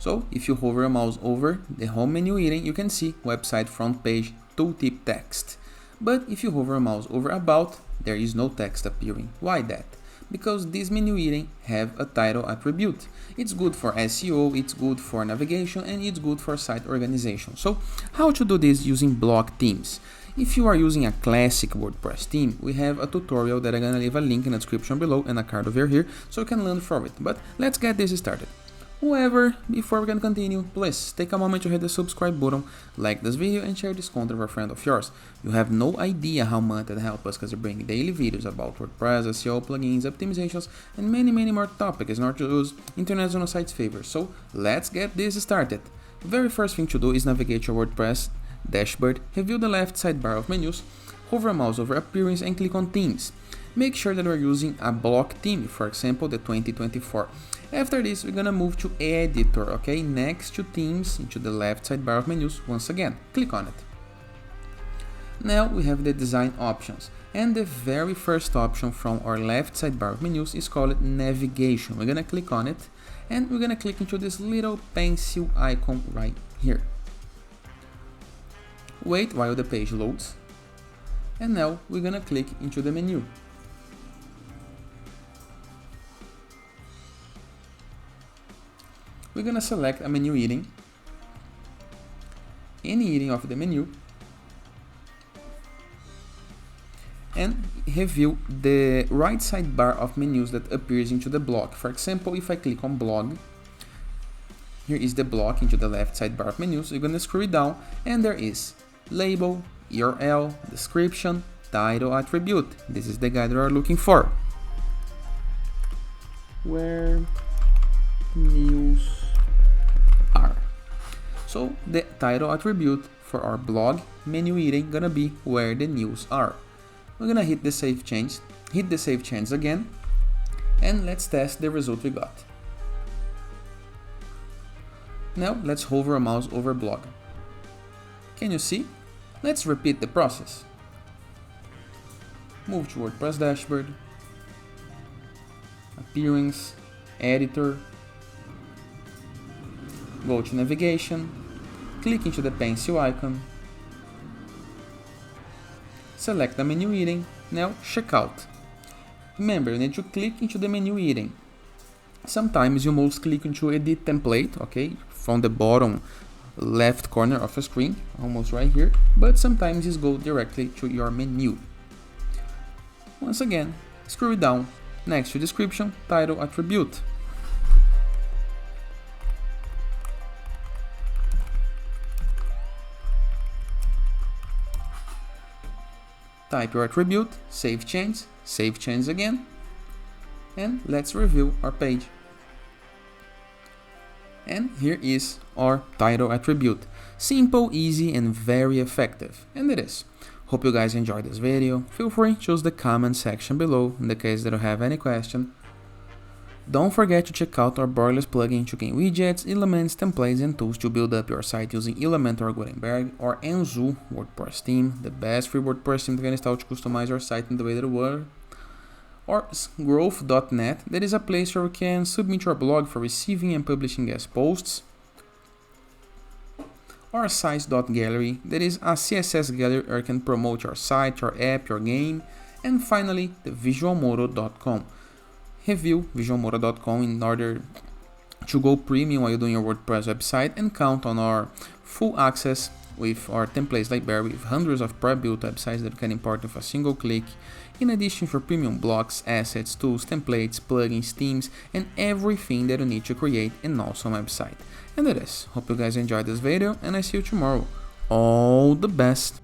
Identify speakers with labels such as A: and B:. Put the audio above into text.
A: So if you hover your mouse over the home menu heading, you can see website front page tooltip text. But if you hover your mouse over about, there is no text appearing. Why that? Because this menu heading have a title attribute. It's good for SEO, it's good for navigation, and it's good for site organization. So how to do this using block themes? If you are using a classic WordPress theme, we have a tutorial that I'm gonna leave a link in the description below and a card over here so you can learn from it. But let's get this started. However, before we can continue, please take a moment to hit the subscribe button, like this video, and share this content with a friend of yours. You have no idea how much it helps us because we bring daily videos about WordPress, SEO, plugins, optimizations, and many more topics in order to use international sites favor. So let's get this started. The very first thing to do is navigate your WordPress dashboard, review the left sidebar of menus, hover a mouse over appearance and click on themes. Make sure that we're using a block theme, for example the 2024. After this, we're gonna move to editor, okay, next to themes into the left sidebar of menus. Once again, click on it. Now we have the design options, and the very first option from our left sidebar of menus is called navigation. We're gonna click on it and we're gonna click into this little pencil icon right here. Wait while the page loads, and now we're gonna click into the menu. We're gonna select a menu heading, any heading of the menu, and review the right sidebar of menus that appears into the block. For example, if I click on blog, here is the block into the left sidebar of menus. You're gonna scroll down and there is label, URL, description, title attribute. This is the guide we are looking for. Where news are. So the title attribute for our blog menu heading gonna be where the news are. We're gonna hit the save change again, and let's test the result we got. Now let's hover a mouse over blog. Can you see? Let's repeat the process. Move to WordPress dashboard, appearance, editor, go to navigation, click into the pencil icon, select the menu heading, now checkout. Remember, you need to click into the menu heading. Sometimes you must click into edit template, okay, from the bottom left corner of the screen, almost right here, but sometimes it goes directly to your menu. Once again, scroll down, next to description, title attribute. Type your attribute, save change again, and let's review our page. And here is our title attribute. Simple, easy, and very effective. And it is. Hope you guys enjoyed this video. Feel free to use the comment section below in the case that you have any question. Don't forget to check out our borderless plugin to gain widgets, elements, templates, and tools to build up your site using Elementor Gutenberg or Enzo WordPress theme, the best free WordPress theme to install to customize your site in the way that you want. Or growth.net, that is a place where you can submit your blog for receiving and publishing guest posts. Or sites.gallery, that is a CSS gallery where you can promote your site, your app, your game. And finally, the visualmodo.com. Review visualmodo.com in order to go premium while you're doing your WordPress website and count on our full access with our templates library with hundreds of pre-built websites that you can import with a single click, in addition for premium blocks, assets, tools, templates, plugins, themes, and everything that you need to create an awesome website. And that is. Hope you guys enjoyed this video, and I see you tomorrow. All the best!